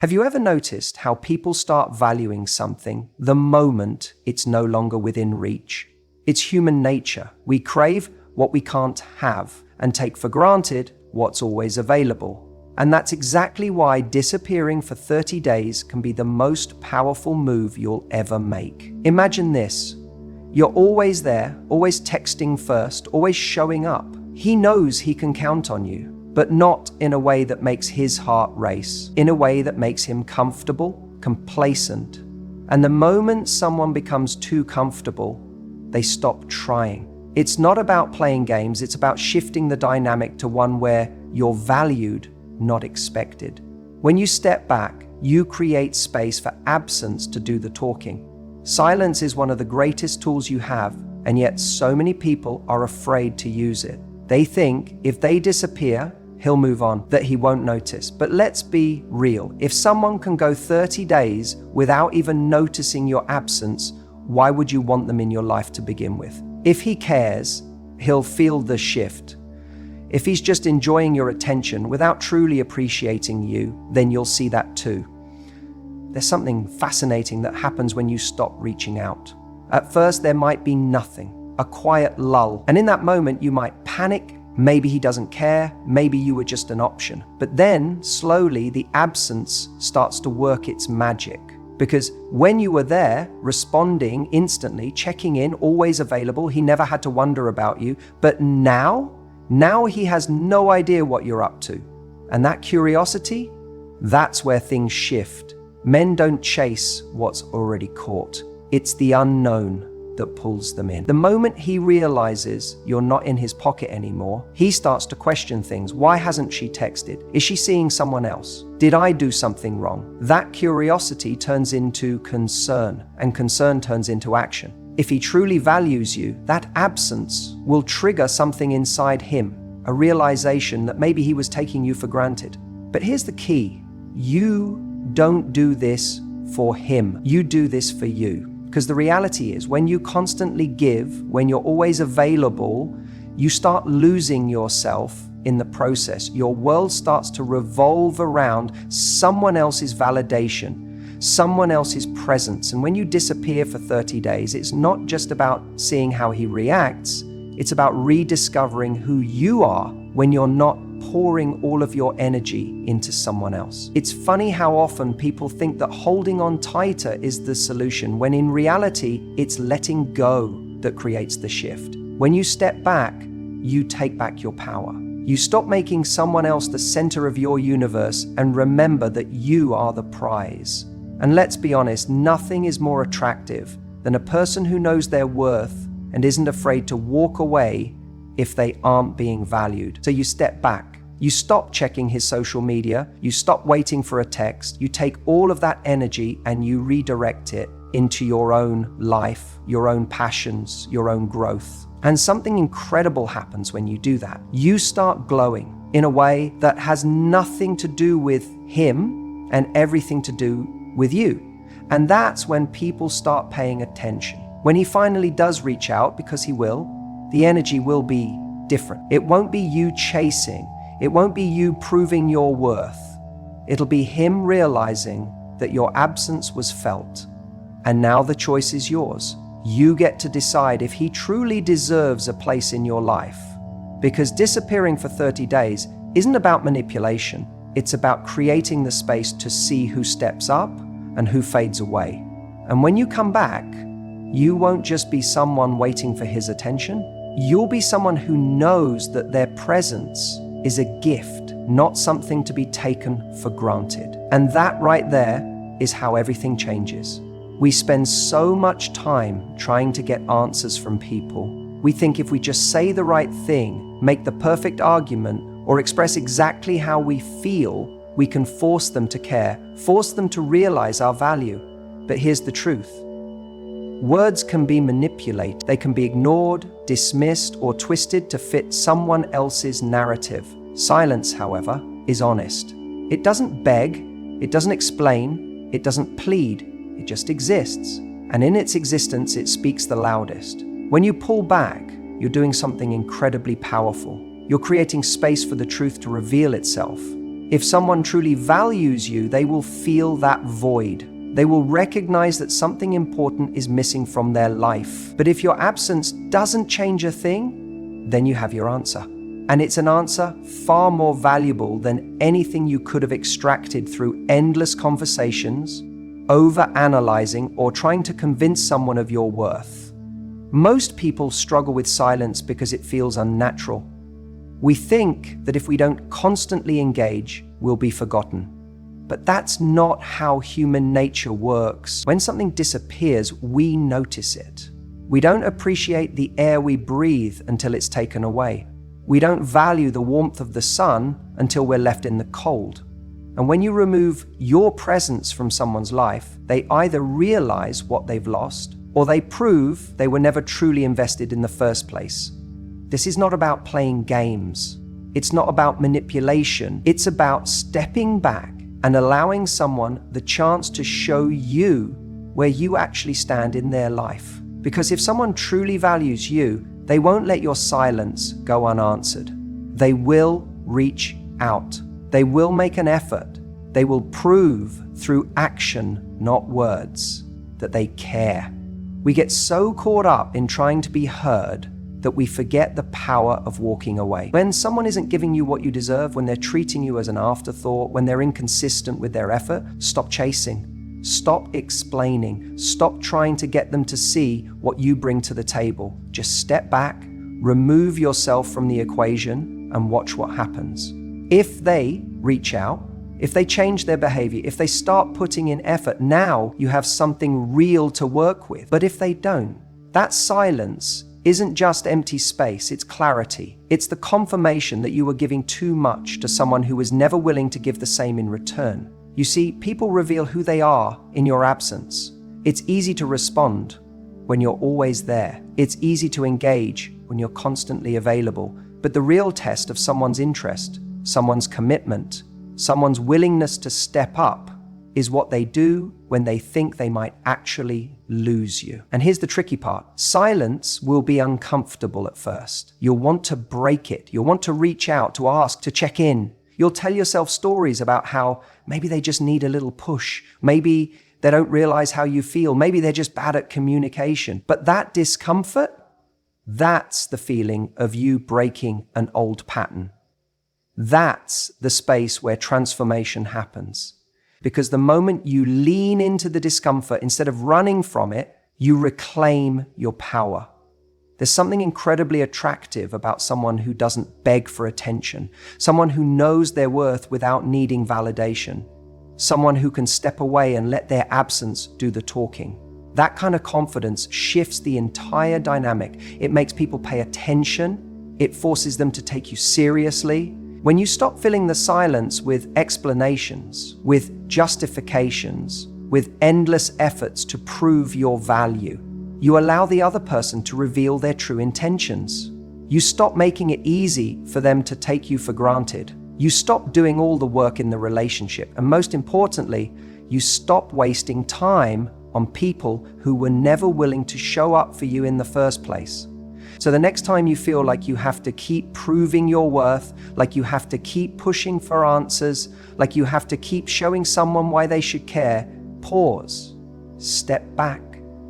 Have you ever noticed how people start valuing something the moment it's no longer within reach? It's human nature. We crave what we can't have and take for granted what's always available. And that's exactly why disappearing for 30 days can be the most powerful move you'll ever make. Imagine this. You're always there, always texting first, always showing up. He knows he can count on you, but not in a way that makes his heart race, in a way that makes him comfortable, complacent. And the moment someone becomes too comfortable, they stop trying. It's not about playing games, it's about shifting the dynamic to one where you're valued, not expected. When you step back, you create space for absence to do the talking. Silence is one of the greatest tools you have, and yet so many people are afraid to use it. They think if they disappear, he'll move on, that he won't notice. But let's be real. If someone can go 30 days without even noticing your absence, why would you want them in your life to begin with? If he cares, he'll feel the shift. If he's just enjoying your attention without truly appreciating you, then you'll see that too. There's something fascinating that happens when you stop reaching out. At first, there might be nothing, a quiet lull. And in that moment, you might panic. Maybe he doesn't care. Maybe you were just an option. But then, slowly, the absence starts to work its magic. Because when you were there, responding instantly, checking in, always available, he never had to wonder about you. But now he has no idea what you're up to. And that curiosity, that's where things shift. Men don't chase what's already caught. It's the unknown that pulls them in. The moment he realizes you're not in his pocket anymore, he starts to question things. Why hasn't she texted? Is she seeing someone else? Did I do something wrong? That curiosity turns into concern, and concern turns into action. If he truly values you, that absence will trigger something inside him, a realization that maybe he was taking you for granted. But here's the key. You don't do this for him. You do this for you. Because the reality is, when you constantly give, when you're always available, you start losing yourself in the process. Your world starts to revolve around someone else's validation, someone else's presence. And when you disappear for 30 days, it's not just about seeing how he reacts, it's about rediscovering who you are when you're not pouring all of your energy into someone else. It's funny how often people think that holding on tighter is the solution, when in reality, it's letting go that creates the shift. When you step back, you take back your power. You stop making someone else the center of your universe and remember that you are the prize. And let's be honest, nothing is more attractive than a person who knows their worth and isn't afraid to walk away if they aren't being valued. So you step back, you stop checking his social media, you stop waiting for a text, you take all of that energy and you redirect it into your own life, your own passions, your own growth. And something incredible happens when you do that. You start glowing in a way that has nothing to do with him and everything to do with you. And that's when people start paying attention. When he finally does reach out, because he will, the energy will be different. It won't be you chasing. It won't be you proving your worth. It'll be him realizing that your absence was felt. And now the choice is yours. You get to decide if he truly deserves a place in your life. Because disappearing for 30 days isn't about manipulation. It's about creating the space to see who steps up and who fades away. And when you come back, you won't just be someone waiting for his attention. You'll be someone who knows that their presence is a gift, not something to be taken for granted. And that right there is how everything changes. We spend so much time trying to get answers from people. We think if we just say the right thing, make the perfect argument, or express exactly how we feel, we can force them to care, force them to realize our value. But here's the truth. Words can be manipulated. They can be ignored, dismissed, or twisted to fit someone else's narrative. Silence, however, is honest. It doesn't beg, it doesn't explain, it doesn't plead, it just exists. And in its existence, it speaks the loudest. When you pull back, you're doing something incredibly powerful. You're creating space for the truth to reveal itself. If someone truly values you, they will feel that void. They will recognize that something important is missing from their life. But if your absence doesn't change a thing, then you have your answer. And it's an answer far more valuable than anything you could have extracted through endless conversations, over-analyzing, or trying to convince someone of your worth. Most people struggle with silence because it feels unnatural. We think that if we don't constantly engage, we'll be forgotten. But that's not how human nature works. When something disappears, we notice it. We don't appreciate the air we breathe until it's taken away. We don't value the warmth of the sun until we're left in the cold. And when you remove your presence from someone's life, they either realize what they've lost, or they prove they were never truly invested in the first place. This is not about playing games. It's not about manipulation. It's about stepping back and allowing someone the chance to show you where you actually stand in their life. Because if someone truly values you, they won't let your silence go unanswered. They will reach out. They will make an effort. They will prove through action, not words, that they care. We get so caught up in trying to be heard that we forget the power of walking away. When someone isn't giving you what you deserve, when they're treating you as an afterthought, when they're inconsistent with their effort, stop chasing. Stop explaining. Stop trying to get them to see what you bring to the table. Just step back, remove yourself from the equation, and watch what happens. If they reach out, if they change their behavior, if they start putting in effort, now you have something real to work with. But if they don't, that silence isn't just empty space, it's clarity. It's the confirmation that you were giving too much to someone who was never willing to give the same in return. You see, people reveal who they are in your absence. It's easy to respond when you're always there. It's easy to engage when you're constantly available. But the real test of someone's interest, someone's commitment, someone's willingness to step up is what they do when they think they might actually lose you. And here's the tricky part. Silence will be uncomfortable at first. You'll want to break it. You'll want to reach out, to ask, to check in. You'll tell yourself stories about how maybe they just need a little push. Maybe they don't realize how you feel. Maybe they're just bad at communication. But that discomfort, that's the feeling of you breaking an old pattern. That's the space where transformation happens. Because the moment you lean into the discomfort, instead of running from it, you reclaim your power. There's something incredibly attractive about someone who doesn't beg for attention, someone who knows their worth without needing validation, someone who can step away and let their absence do the talking. That kind of confidence shifts the entire dynamic. It makes people pay attention. It forces them to take you seriously. When you stop filling the silence with explanations, with justifications, with endless efforts to prove your value, you allow the other person to reveal their true intentions. You stop making it easy for them to take you for granted. You stop doing all the work in the relationship. And most importantly, you stop wasting time on people who were never willing to show up for you in the first place. So the next time you feel like you have to keep proving your worth, like you have to keep pushing for answers, like you have to keep showing someone why they should care, pause, step back.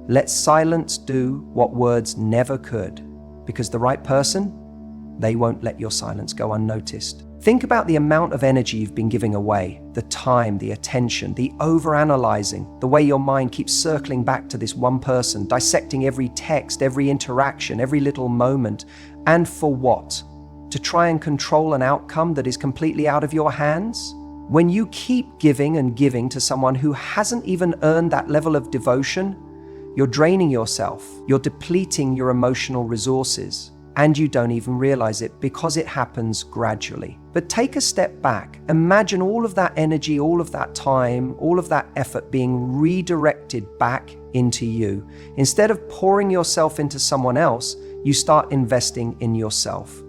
Let silence do what words never could. Because the right person, they won't let your silence go unnoticed. Think about the amount of energy you've been giving away, the time, the attention, the overanalyzing, the way your mind keeps circling back to this one person, dissecting every text, every interaction, every little moment. And for what? To try and control an outcome that is completely out of your hands? When you keep giving and giving to someone who hasn't even earned that level of devotion, you're draining yourself, you're depleting your emotional resources. And you don't even realize it because it happens gradually. But take a step back. Imagine all of that energy, all of that time, all of that effort being redirected back into you. Instead of pouring yourself into someone else, you start investing in yourself.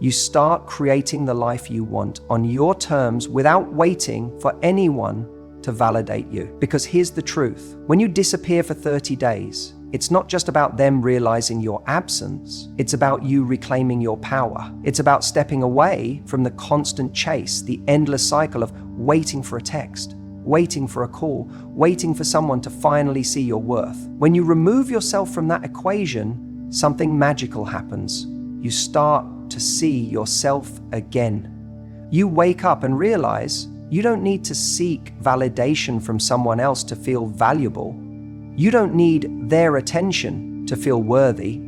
You start creating the life you want on your terms without waiting for anyone to validate you. Because here's the truth. When you disappear for 30 days, it's not just about them realizing your absence. It's about you reclaiming your power. It's about stepping away from the constant chase, the endless cycle of waiting for a text, waiting for a call, waiting for someone to finally see your worth. When you remove yourself from that equation, something magical happens. You start to see yourself again. You wake up and realize you don't need to seek validation from someone else to feel valuable. You don't need their attention to feel worthy.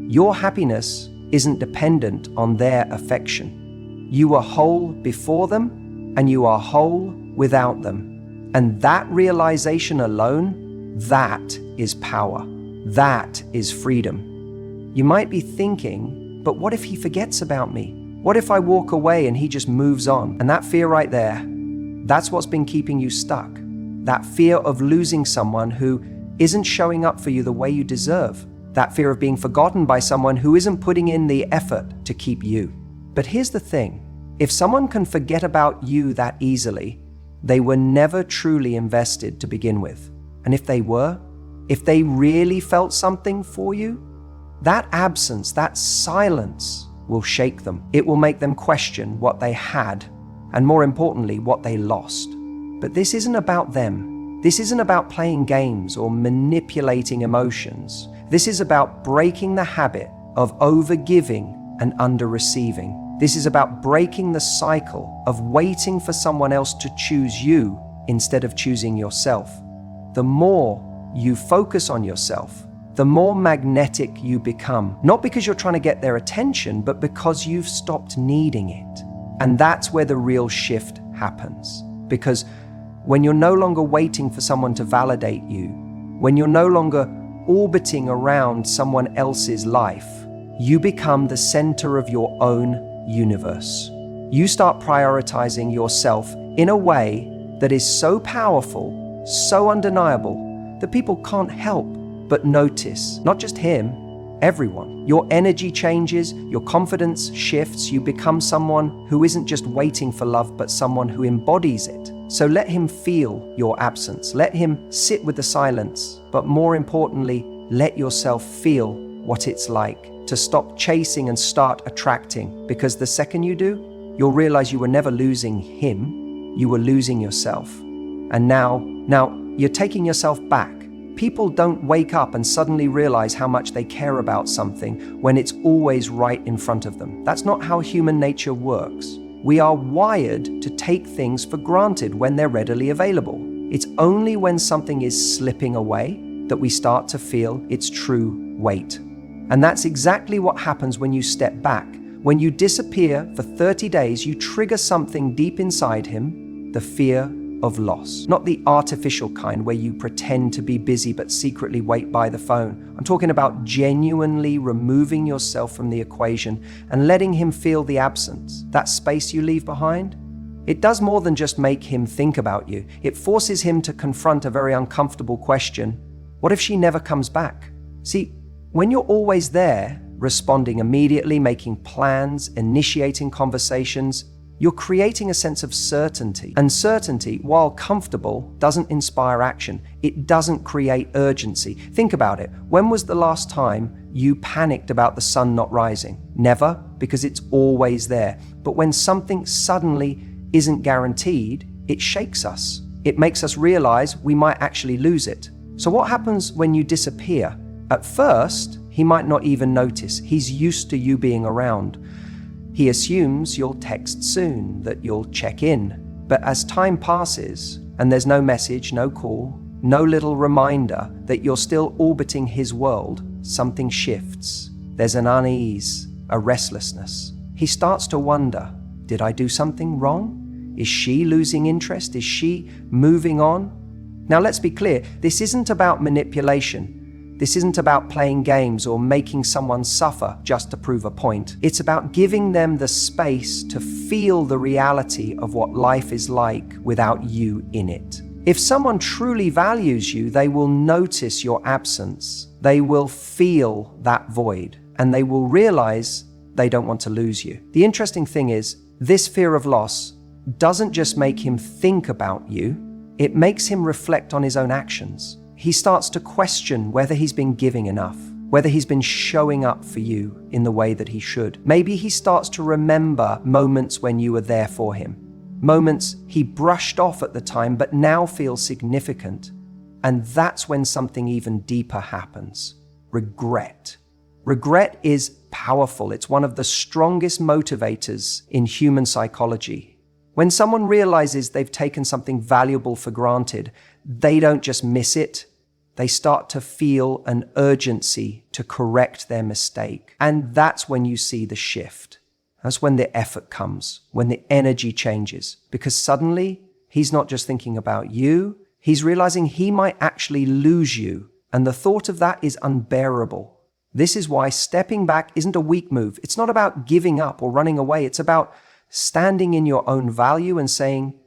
Your happiness isn't dependent on their affection. You are whole before them, and you are whole without them. And that realization alone, that is power. That is freedom. You might be thinking, but what if he forgets about me? What if I walk away and he just moves on? And that fear right there, that's what's been keeping you stuck. That fear of losing someone who isn't showing up for you the way you deserve. That fear of being forgotten by someone who isn't putting in the effort to keep you. But here's the thing. If someone can forget about you that easily, they were never truly invested to begin with. And if they were, if they really felt something for you, that absence, that silence will shake them. It will make them question what they had, and more importantly, what they lost. But this isn't about them. This isn't about playing games or manipulating emotions. This is about breaking the habit of over-giving and under-receiving. This is about breaking the cycle of waiting for someone else to choose you instead of choosing yourself. The more you focus on yourself, the more magnetic you become. Not because you're trying to get their attention, but because you've stopped needing it. And that's where the real shift happens. Because when you're no longer waiting for someone to validate you, when you're no longer orbiting around someone else's life, you become the center of your own universe. You start prioritizing yourself in a way that is so powerful, so undeniable, that people can't help but notice. Not just him, everyone. Your energy changes, your confidence shifts, you become someone who isn't just waiting for love, but someone who embodies it. So let him feel your absence. Let him sit with the silence. But more importantly, let yourself feel what it's like to stop chasing and start attracting. Because the second you do, you'll realize you were never losing him, you were losing yourself. And now you're taking yourself back. People don't wake up and suddenly realize how much they care about something when it's always right in front of them. That's not how human nature works. We are wired to take things for granted when they're readily available. It's only when something is slipping away that we start to feel its true weight. And that's exactly what happens when you step back. When you disappear for 30 days, you trigger something deep inside him, the fear of loss. Not the artificial kind where you pretend to be busy but secretly wait by the phone. I'm talking about genuinely removing yourself from the equation and letting him feel the absence, that space you leave behind. It does more than just make him think about you. It forces him to confront a very uncomfortable question. What if she never comes back? See, when you're always there, responding immediately, making plans, initiating conversations, you're creating a sense of certainty. And certainty, while comfortable, doesn't inspire action. It doesn't create urgency. Think about it. When was the last time you panicked about the sun not rising? Never, because it's always there. But when something suddenly isn't guaranteed, it shakes us. It makes us realize we might actually lose it. So what happens when you disappear? At first, he might not even notice. He's used to you being around. He assumes you'll text soon, that you'll check in. But as time passes, and there's no message, no call, no little reminder that you're still orbiting his world, something shifts. There's an unease, a restlessness. He starts to wonder, did I do something wrong? Is she losing interest? Is she moving on? Now let's be clear, this isn't about manipulation. This isn't about playing games or making someone suffer just to prove a point. It's about giving them the space to feel the reality of what life is like without you in it. If someone truly values you, they will notice your absence. They will feel that void, and they will realize they don't want to lose you. The interesting thing is, this fear of loss doesn't just make him think about you, it makes him reflect on his own actions. he starts to question whether he's been giving enough, whether he's been showing up for you in the way that he should. Maybe he starts to remember moments when you were there for him, moments he brushed off at the time but now feel significant. And that's when something even deeper happens. Regret. Regret is powerful. It's one of the strongest motivators in human psychology. When someone realizes they've taken something valuable for granted, they don't just miss it. They start to feel an urgency to correct their mistake. And that's when you see the shift. That's when the effort comes, when the energy changes. Because suddenly, he's not just thinking about you, he's realizing he might actually lose you. And the thought of that is unbearable. This is why stepping back isn't a weak move. It's not about giving up or running away. It's about standing in your own value and saying,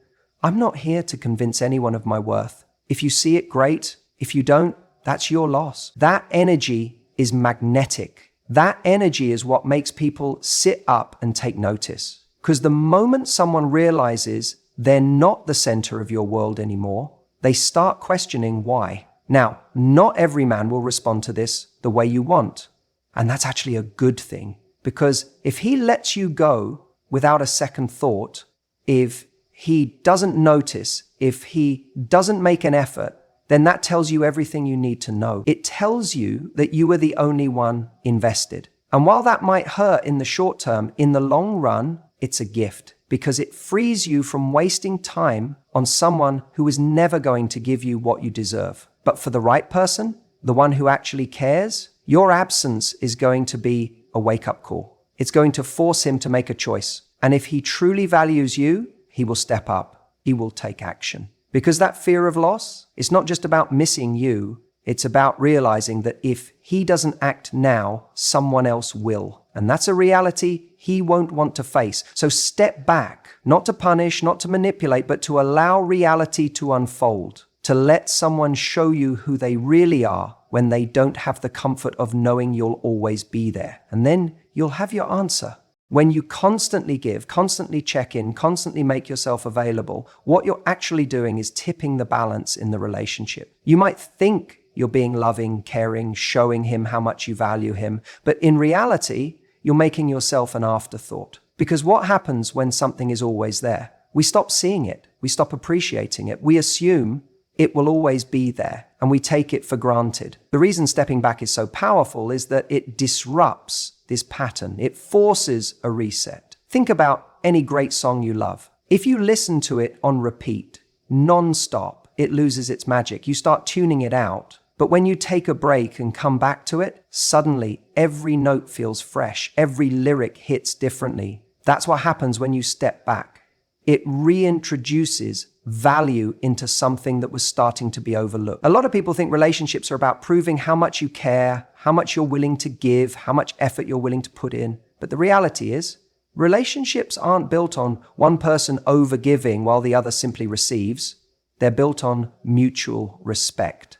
I'm not here to convince anyone of my worth. If you see it, great. If you don't, that's your loss. That energy is magnetic. That energy is what makes people sit up and take notice. Because the moment someone realizes they're not the center of your world anymore, they start questioning why. Now, not every man will respond to this the way you want. And that's actually a good thing. Because if he lets you go without a second thought, if he doesn't notice, if he doesn't make an effort, then that tells you everything you need to know. It tells you that you were the only one invested. And while that might hurt in the short term, in the long run, it's a gift because it frees you from wasting time on someone who is never going to give you what you deserve. But for the right person, the one who actually cares, your absence is going to be a wake-up call. It's going to force him to make a choice. And if he truly values you, he will step up. He will take action. Because that fear of loss is not just about missing you, it's about realizing that if he doesn't act now, someone else will. And that's a reality he won't want to face. So step back, not to punish, not to manipulate, but to allow reality to unfold, to let someone show you who they really are when they don't have the comfort of knowing you'll always be there. And then you'll have your answer. When you constantly give, constantly check in, constantly make yourself available, what you're actually doing is tipping the balance in the relationship. You might think you're being loving, caring, showing him how much you value him, but in reality, you're making yourself an afterthought. Because what happens when something is always there? We stop seeing it. We stop appreciating it. We assume it will always be there, and we take it for granted. The reason stepping back is so powerful is that it disrupts this pattern. It forces a reset. Think about any great song you love. If you listen to it on repeat, non-stop, it loses its magic. You start tuning it out. But when you take a break and come back to it, suddenly every note feels fresh. Every lyric hits differently. That's what happens when you step back. It reintroduces value into something that was starting to be overlooked. A lot of people think relationships are about proving how much you care, how much you're willing to give, how much effort you're willing to put in. But the reality is, relationships aren't built on one person overgiving while the other simply receives. They're built on mutual respect.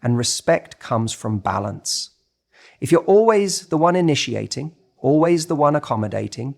And respect comes from balance. If you're always the one initiating, always the one accommodating,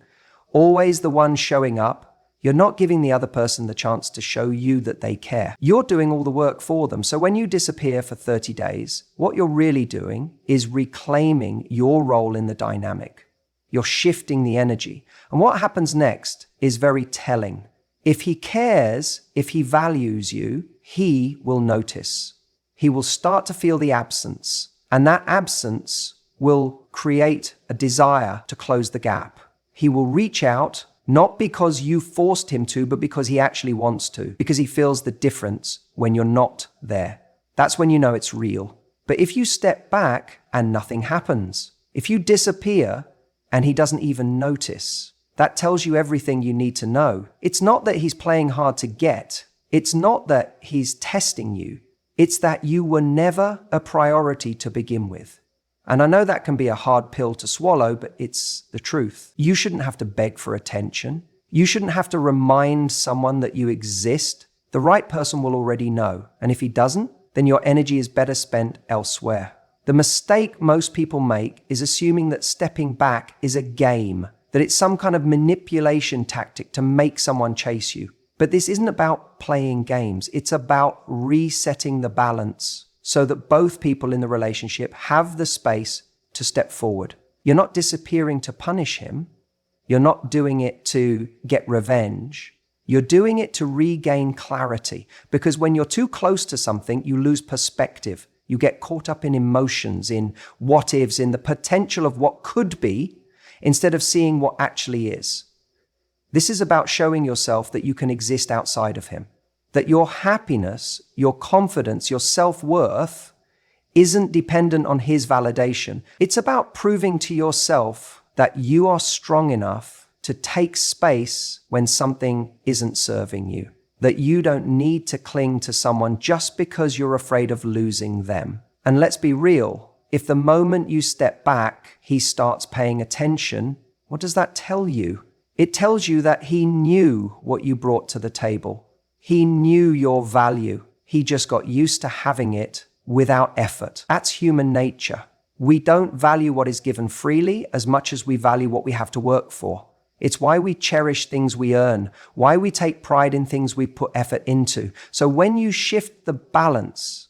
always the one showing up, you're not giving the other person the chance to show you that they care. You're doing all the work for them. So when you disappear for 30 days, what you're really doing is reclaiming your role in the dynamic. You're shifting the energy. And what happens next is very telling. If he cares, if he values you, he will notice. He will start to feel the absence. And that absence will create a desire to close the gap. He will reach out, not because you forced him to, but because he actually wants to, because he feels the difference when you're not there. That's when you know it's real. But if you step back and nothing happens, if you disappear and he doesn't even notice, that tells you everything you need to know. It's not that he's playing hard to get. It's not that he's testing you. It's that you were never a priority to begin with. And I know that can be a hard pill to swallow, but it's the truth. You shouldn't have to beg for attention. You shouldn't have to remind someone that you exist. The right person will already know. And if he doesn't, then your energy is better spent elsewhere. The mistake most people make is assuming that stepping back is a game, that it's some kind of manipulation tactic to make someone chase you. But this isn't about playing games. It's about resetting the balance. so that both people in the relationship have the space to step forward. You're not disappearing to punish him. You're not doing it to get revenge. You're doing it to regain clarity, because when you're too close to something, you lose perspective. You get caught up in emotions, in what ifs, in the potential of what could be, instead of seeing what actually is. This is about showing yourself that you can exist outside of him, that your happiness, your confidence, your self-worth isn't dependent on his validation. It's about proving to yourself that you are strong enough to take space when something isn't serving you, that you don't need to cling to someone just because you're afraid of losing them. And let's be real, if the moment you step back, he starts paying attention, what does that tell you? It tells you that he knew what you brought to the table. He knew your value. He just got used to having it without effort. That's human nature. We don't value what is given freely as much as we value what we have to work for. It's why we cherish things we earn, why we take pride in things we put effort into. So when you shift the balance,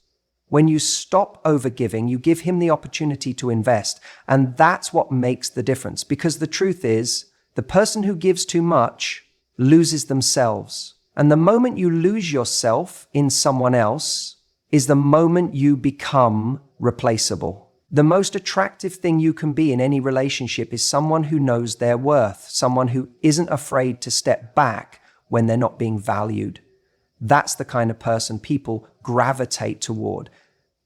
when you stop overgiving, you give him the opportunity to invest. And that's what makes the difference. Because the truth is, the person who gives too much loses themselves. And the moment you lose yourself in someone else is the moment you become replaceable. The most attractive thing you can be in any relationship is someone who knows their worth, someone who isn't afraid to step back when they're not being valued. That's the kind of person people gravitate toward.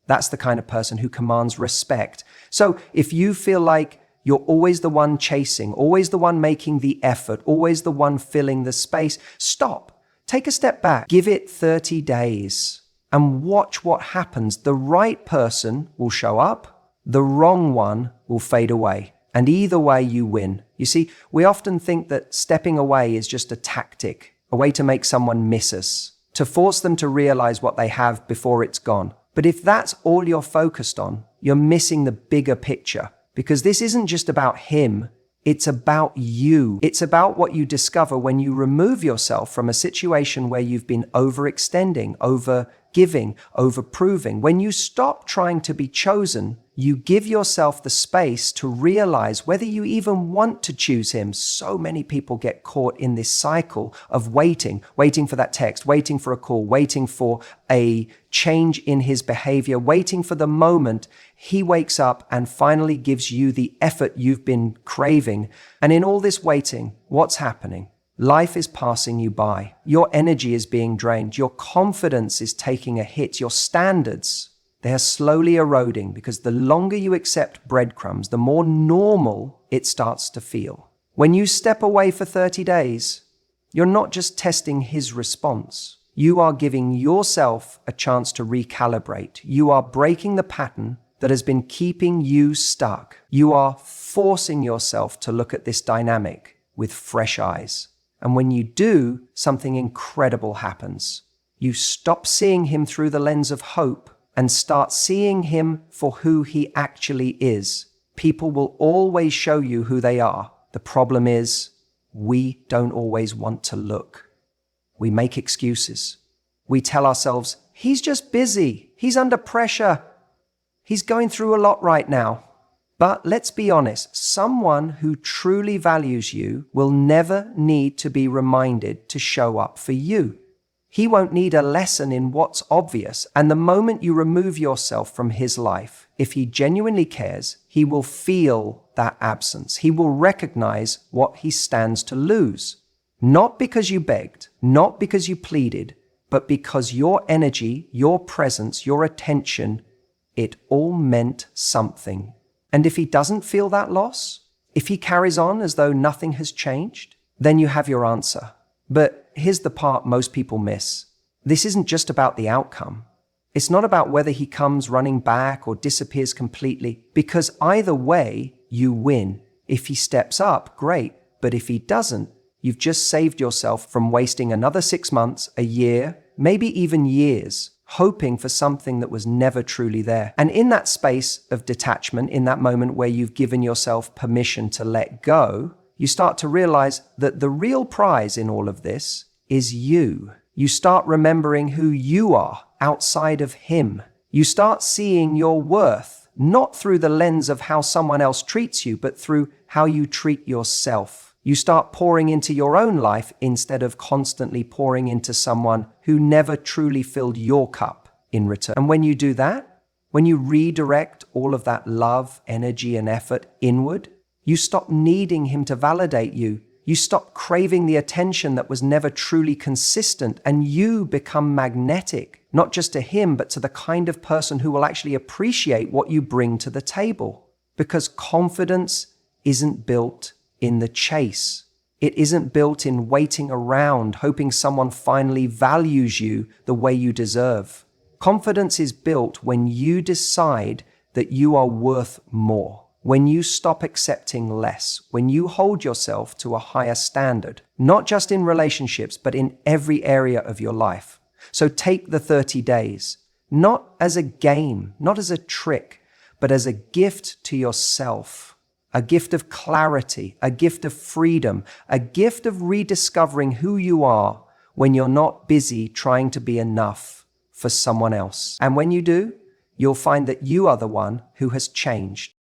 That's the kind of person who commands respect. So if you feel like you're always the one chasing, always the one making the effort, always the one filling the space, stop. Take a step back. Give it 30 days and watch what happens. The right person will show up. The wrong one will fade away. And either way, you win. You see, we often think that stepping away is just a tactic, a way to make someone miss us, to force them to realize what they have before it's gone. But if that's all you're focused on, you're missing the bigger picture. Because this isn't just about him, it's about you. It's about what you discover when you remove yourself from a situation where you've been overextending, overgiving, overproving. When you stop trying to be chosen, you give yourself the space to realize whether you even want to choose him. So many people get caught in this cycle of waiting for that text, waiting for a call, waiting for a change in his behavior, waiting for the moment he wakes up and finally gives you the effort you've been craving. And in all this waiting, what's happening? Life is passing you by. Your energy is being drained. Your confidence is taking a hit. Your standards, they are slowly eroding, because the longer you accept breadcrumbs, the more normal it starts to feel. When you step away for 30 days, you're not just testing his response. You are giving yourself a chance to recalibrate. You are breaking the pattern that has been keeping you stuck. You are forcing yourself to look at this dynamic with fresh eyes. And when you do, something incredible happens. You stop seeing him through the lens of hope and start seeing him for who he actually is. People will always show you who they are. The problem is, we don't always want to look. We make excuses. We tell ourselves, he's just busy. He's under pressure. He's going through a lot right now. But let's be honest, someone who truly values you will never need to be reminded to show up for you. He won't need a lesson in what's obvious. And the moment you remove yourself from his life, if he genuinely cares, he will feel that absence. He will recognize what he stands to lose. Not because you begged, not because you pleaded, but because your energy, your presence, your attention, it all meant something. And if he doesn't feel that loss, if he carries on as though nothing has changed, then you have your answer. But here's the part most people miss. This isn't just about the outcome. It's not about whether he comes running back or disappears completely, because either way, you win. If he steps up, great. But if he doesn't, you've just saved yourself from wasting another 6 months, a year, maybe even years, hoping for something that was never truly there. And in that space of detachment, in that moment where you've given yourself permission to let go, you start to realize that the real prize in all of this is you. You start remembering who you are outside of him. You start seeing your worth, not through the lens of how someone else treats you, but through how you treat yourself. You start pouring into your own life instead of constantly pouring into someone who never truly filled your cup in return. And when you do that, when you redirect all of that love, energy, and effort inward, you stop needing him to validate you. You stop craving the attention that was never truly consistent, and you become magnetic, not just to him, but to the kind of person who will actually appreciate what you bring to the table. Because confidence isn't built in the chase. It isn't built in waiting around, hoping someone finally values you the way you deserve. Confidence is built when you decide that you are worth more. When you stop accepting less, when you hold yourself to a higher standard, not just in relationships, but in every area of your life. So take the 30 days, not as a game, not as a trick, but as a gift to yourself, a gift of clarity, a gift of freedom, a gift of rediscovering who you are when you're not busy trying to be enough for someone else. And when you do, you'll find that you are the one who has changed.